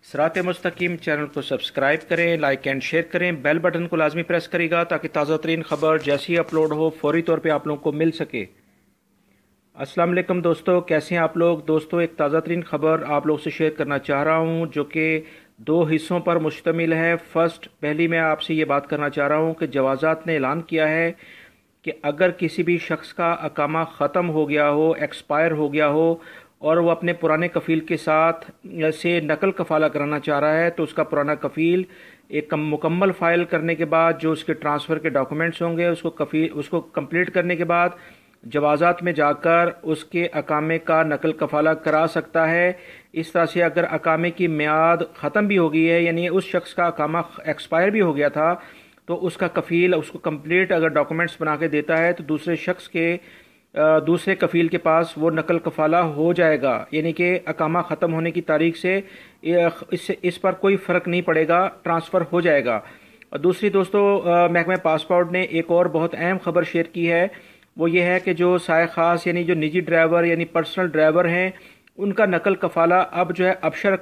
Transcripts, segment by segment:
सरात मुस्तकीम channel को subscribe करें, like and share करें, बेल बटन को लाजमी प्रेस करेगा ताकि ताज़ा तरीन खबर जैसी अपलोड हो फौरी तौर पे आप लोगों को मिल सके। अस्सलाम वालेकुम दोस्तों, कैसे हैं आप लोग। दोस्तों, एक ताज़ा तरीन खबर आप लोग से शेयर करना चाह रहा हूं जो कि दो हिस्सों पर मुश्तमिल है। पहली मैं आपसे ये बात करना चाह रहा हूं कि जवाज़ात ने ऐलान किया है कि अगर किसी भी शख्स का अकामा ख़त्म हो गया हो, एक्सपायर हो गया हो और वो अपने पुराने कफ़ील के साथ से नकल कफ़ाला कराना चाह रहा है तो उसका पुराना कफ़ील एक मुकम्मल फ़ाइल करने के बाद जो उसके ट्रांसफ़र के डॉक्यूमेंट्स होंगे उसको कंप्लीट करने के बाद जवाज़ात में जाकर उसके अकामे का नकल कफ़ाला करा सकता है। इस तरह से अगर अकामे की मियाद ख़त्म भी हो गई है, यानी उस शख्स का अकामा एक्सपायर भी हो गया था, तो उसका कफ़ील उसको कंप्लीट अगर डॉक्यूमेंट्स बना के देता है तो दूसरे शख्स के दूसरे कफ़ील के पास वो नकल कफ़ाला हो जाएगा, यानी कि अकामा ख़त्म होने की तारीख से इस पर कोई फ़र्क नहीं पड़ेगा, ट्रांसफ़र हो जाएगा। और दूसरी दोस्तों, महकमा पासपोर्ट ने एक और बहुत अहम खबर शेयर की है, वो ये है कि जो साय ख़ास यानी जो निजी ड्राइवर यानी पर्सनल ड्राइवर हैं उनका नकल कफ़ाला अब जो है अबशर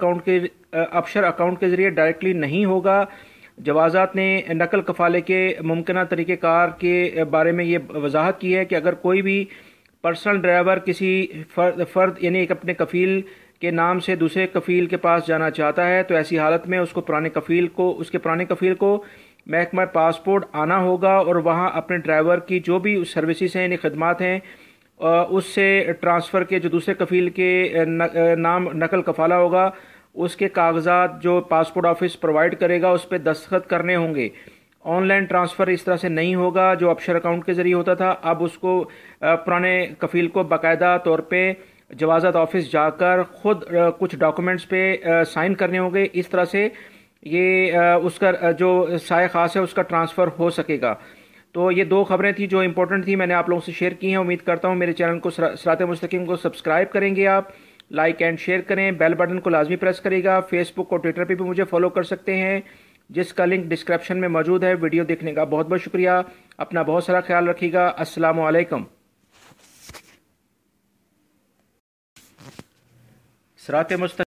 अकाउंट के ज़रिए डायरेक्टली नहीं होगा। जवाज़ात ने नकल कफ़ाले के मुमकिन तरीक़ेकार के बारे में ये वजाहत की है कि अगर कोई भी पर्सनल ड्राइवर किसी फ़र्द यानी एक अपने कफ़ील के नाम से दूसरे कफ़ील के पास जाना चाहता है तो ऐसी हालत में उसके पुराने कफ़ील को महकमा पासपोर्ट आना होगा और वहाँ अपने ड्राइवर की जो भी सर्विसेज हैं यानी खदमात हैं उससे ट्रांसफ़र के जो दूसरे कफ़ील के नाम नकल कफ़ाला होगा उसके कागजात जो पासपोर्ट ऑफिस प्रोवाइड करेगा उस पर दस्तखत करने होंगे। ऑनलाइन ट्रांसफ़र इस तरह से नहीं होगा जो अबशर अकाउंट के ज़रिए होता था। अब उसको पुराने कफ़ील को बाकायदा तौर पे जवाज़ात ऑफिस जाकर ख़ुद कुछ डॉक्यूमेंट्स पे साइन करने होंगे। इस तरह से ये उसका जो साय ख़ास है उसका ट्रांसफ़र हो सकेगा। तो ये दो खबरें थी जो इंपॉर्टेंट थी, मैंने आप लोगों से शेयर की हैं। उम्मीद करता हूँ मेरे चैनल को सरात मुस्तकीम को सब्सक्राइब करेंगे, आप लाइक एंड शेयर करें, बेल बटन को लाजमी प्रेस करेगा। फेसबुक और ट्विटर पे भी मुझे फॉलो कर सकते हैं जिसका लिंक डिस्क्रिप्शन में मौजूद है। वीडियो देखने का बहुत बहुत शुक्रिया। अपना बहुत सारा ख्याल रखिएगा। अस्सलामु अलैकुम। सरात मुस्तकीम